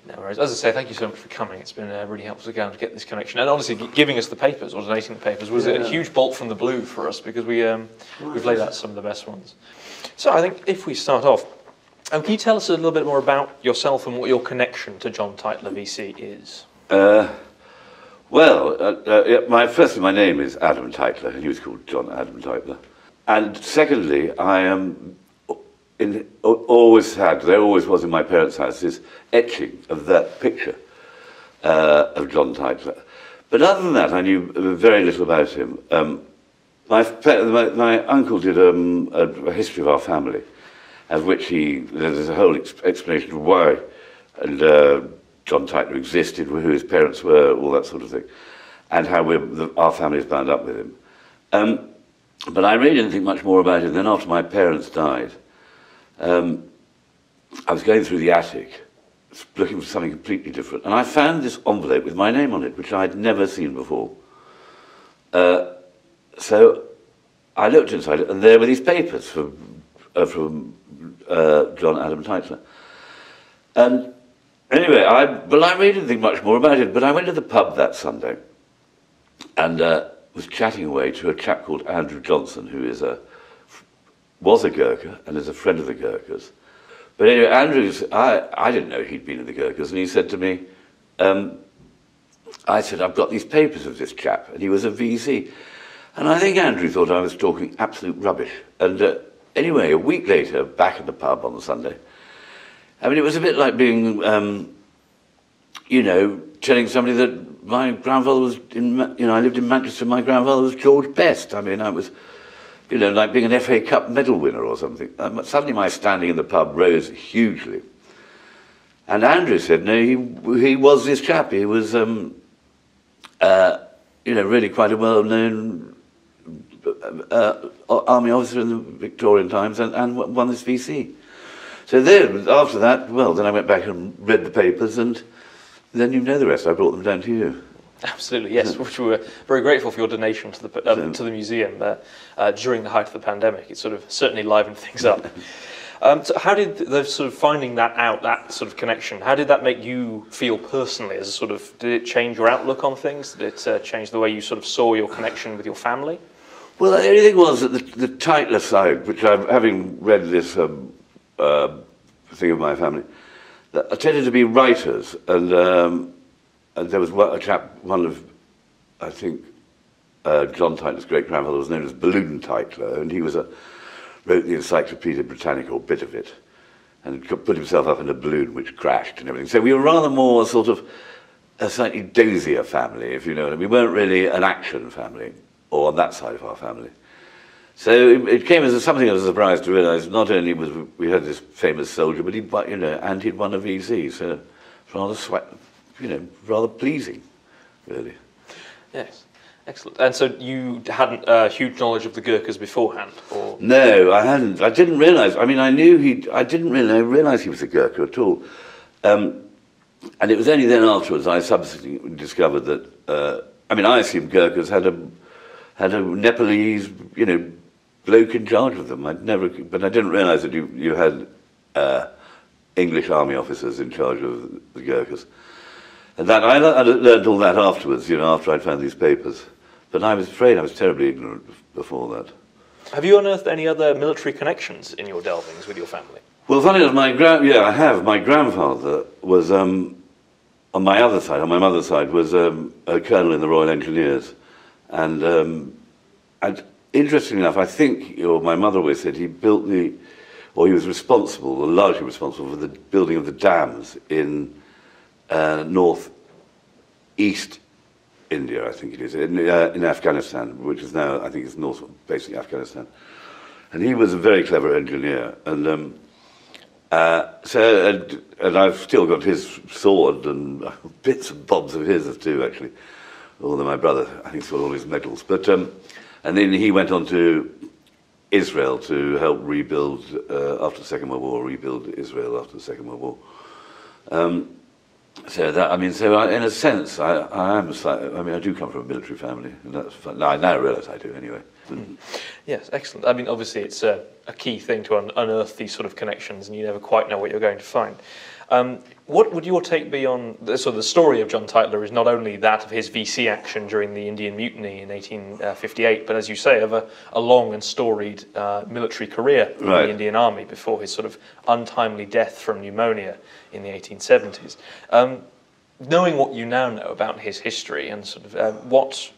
No worries. As I say, thank you so much for coming. It's been really helpful to get this connection, and honestly, giving us the papers or donating the papers was a huge bolt from the blue for us, because we've laid out some of the best ones. So I think if we start off, can you tell us a little bit more about yourself and what your connection to John Tytler VC is? Firstly, my name is Adam Tytler, and he was called John Adam Tytler. And secondly, I there always was in my parents' house this etching of that picture of John Tytler. But other than that, I knew very little about him. My uncle did a history of our family, of which there's a whole explanation of why John Tytler existed, who his parents were, all that sort of thing, and how our family is bound up with him. But I really didn't think much more about it. Then after my parents died, I was going through the attic, looking for something completely different, and I found this envelope with my name on it, which I'd never seen before. So I looked inside it, and there were these papers from John Adam Tytler. And anyway, I really didn't think much more about it, but I went to the pub that Sunday and was chatting away to a chap called Andrew Johnson, who was a Gurkha and is a friend of the Gurkhas. But anyway, I didn't know he'd been in the Gurkhas, and he said to me, I said, I've got these papers of this chap, and he was a VC. And I think Andrew thought I was talking absolute rubbish. And anyway, a week later, back at the pub on the Sunday, I mean, it was a bit like being, telling somebody that my grandfather was I lived in Manchester, my grandfather was George Best. I mean, I was, like being an FA Cup medal winner or something. Suddenly my standing in the pub rose hugely. And Andrew said, no, he was this chap. He was, really quite a well-known army officer in the Victorian times and won this VC. So then, after that, then I went back and read the papers, and then you know the rest. I brought them down to you. Absolutely, yes, which we were very grateful for your donation to the museum during the height of the pandemic. It sort of certainly livened things up. So how did the sort of finding that out, that sort of connection, how did that make you feel personally? Did it change your outlook on things? Did it change the way you sort of saw your connection with your family? Well, the only thing was that the Tytler side, which having read this thing of my family, that I tended to be writers, and there was a chap, I think, John Tytler's great-grandfather was known as Balloon Tytler, and he wrote the Encyclopaedia Britannica, or bit of it, and put himself up in a balloon which crashed and everything. So we were rather more sort of a slightly dozier family, if you know what I mean. We weren't really an action family, or on that side of our family. So it came as something of a surprise to realise not only was we had this famous soldier, but he'd won a VC, so rather pleasing, really. Yes, excellent. And so you hadn't huge knowledge of the Gurkhas beforehand, or? No, I hadn't. I didn't realise. I mean, I didn't really realise he was a Gurkha at all. And it was only then afterwards I subsequently discovered that. I assumed Gurkhas had a Nepalese, bloke in charge of them. But I didn't realise that you had English army officers in charge of the Gurkhas. And that I learned all that afterwards, after I'd found these papers. But I was afraid I was terribly ignorant before that. Have you unearthed any other military connections in your delvings with your family? Well, funny enough, I have. My grandfather was, on my other side, on my mother's side, was a colonel in the Royal Engineers. And interestingly enough, I think, my mother always said he was responsible, or largely responsible, for the building of the dams in north-east India, I think it is, in Afghanistan, which is now, I think it's basically Afghanistan. And he was a very clever engineer, and I've still got his sword and bits and bobs of his too, actually. Although my brother, I think, got all his medals. But and then he went on to Israel to help rebuild after the Second World War, rebuild Israel after the Second World War. So in a sense, I do come from a military family, and that's fun. I now realise I do anyway. Yes, excellent. I mean, obviously, it's a key thing to unearth these sort of connections, and you never quite know what you're going to find. What would your take be on the story of John Tytler? Is not only that of his VC action during the Indian Mutiny in 1858, but as you say, of a long and storied military career in the Indian Army before his sort of untimely death from pneumonia in the 1870s. Knowing what you now know about his history and sort of what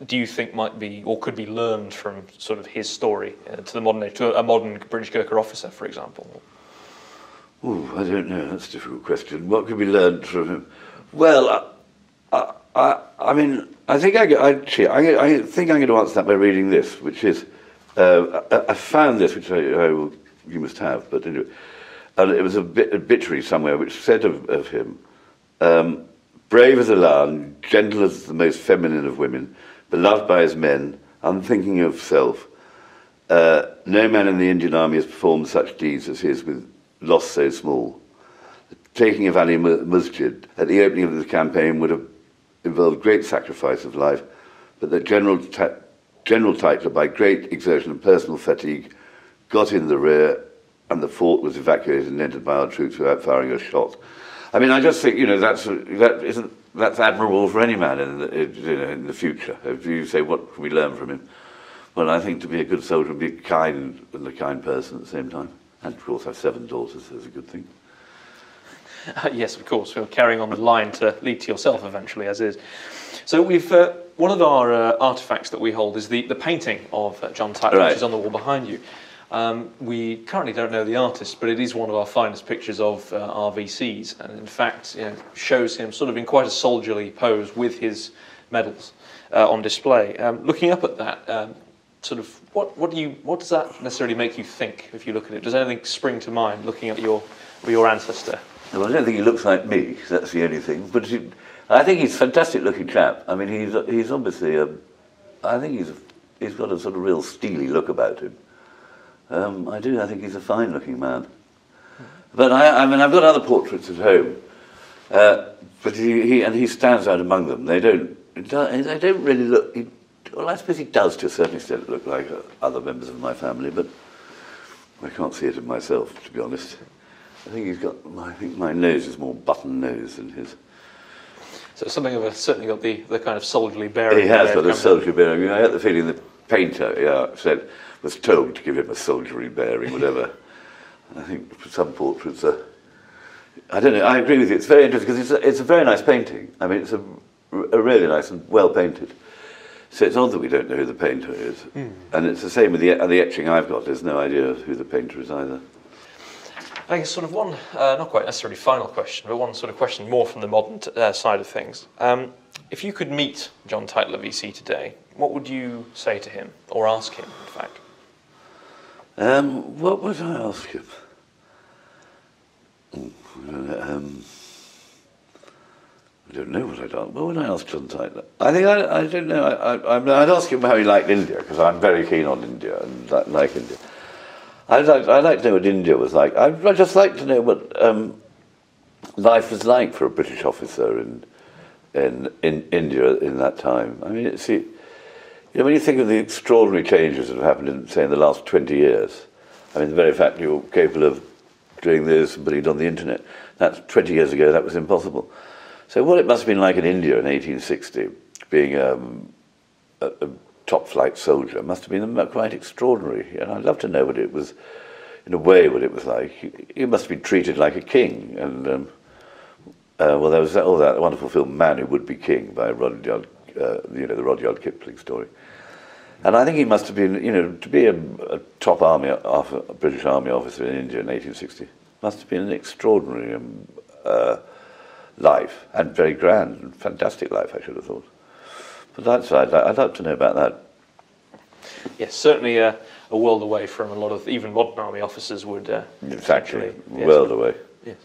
do you think might be or could be learned from sort of his story to a modern British Gurkha officer, for example? Oh, I don't know. That's a difficult question. What could be learned from him? Well, I mean, I think I think I'm going to answer that by reading this, which is I found this, which you must have, but anyway, and it was a obituary somewhere which said of him, brave as a lion, gentle as the most feminine of women, beloved by his men, unthinking of self. No man in the Indian army has performed such deeds as his with loss so small. The taking of Ali Masjid at the opening of the campaign would have involved great sacrifice of life, but that General Tytler, by great exertion and personal fatigue, got in the rear, and the fort was evacuated and entered by our troops without firing a shot. I mean, I just think, you know, that's admirable for any man in the future. If you say, what can we learn from him? Well, I think to be a good soldier and be kind and a kind person at the same time. And of course, have 7 daughters, so it's a good thing. Yes, of course. We're carrying on the line to lead to yourself eventually, as is. So we've one of our artefacts that we hold is the painting of John Tytler, which is on the wall behind you. We currently don't know the artist, but it is one of our finest pictures of our VCs, and in fact, shows him sort of in quite a soldierly pose with his medals on display. Looking up at that, sort of, what does that necessarily make you think if you look at it? Does anything spring to mind looking at your ancestor? Well, I don't think he looks like me. That's the only thing. But I think he's a fantastic-looking chap. I mean, he's obviously I think he's got a sort of real steely look about him. I do. I think he's a fine-looking man. But I mean, I've got other portraits at home, but he stands out among them. They don't really look. Well, I suppose he does to a certain extent look like other members of my family, but I can't see it in myself, to be honest. I think my nose is more button nose than his. So something of certainly got the kind of soldierly bearing. He has got a soldierly bearing. I had the feeling the painter was told to give him a soldierly bearing, whatever. I think for some portraits, I don't know. I agree with you. It's very interesting because it's a very nice painting. I mean, it's a really nice and well painted. So it's odd that we don't know who the painter is. And it's the same with the etching I've got. There's no idea of who the painter is either. I guess sort of one, not quite necessarily final question, but one sort of question more from the modern side of things. If you could meet John Tytler VC today, what would you say to him, or ask him, in fact? What would I ask him? I don't know what I'd ask. What would I ask John Tytler? I think I don't know. I'd ask him how he liked India, because I'm very keen on India and like India. I'd like to know what India was like. I'd just like to know what life was like for a British officer in India in that time. I mean, when you think of the extraordinary changes that have happened in the last 20 years, I mean, the very fact you're capable of doing this and putting it on the internet, that's 20 years ago, that was impossible. So what it must have been like in India in 1860, being a top-flight soldier, must have been quite extraordinary. And I'd love to know what it was, in a way, what it was like. He must have been treated like a king. And, well, there was that wonderful film, Man Who Would Be King, by Rudyard, the Rudyard Kipling story. And I think he must have been, to be a top British Army officer in India in 1860, must have been an extraordinary life, and very grand and fantastic life, I should have thought. But I'd like to know about that. Yes, certainly a world away from a lot of even modern army officers would. Exactly, world away. Yes.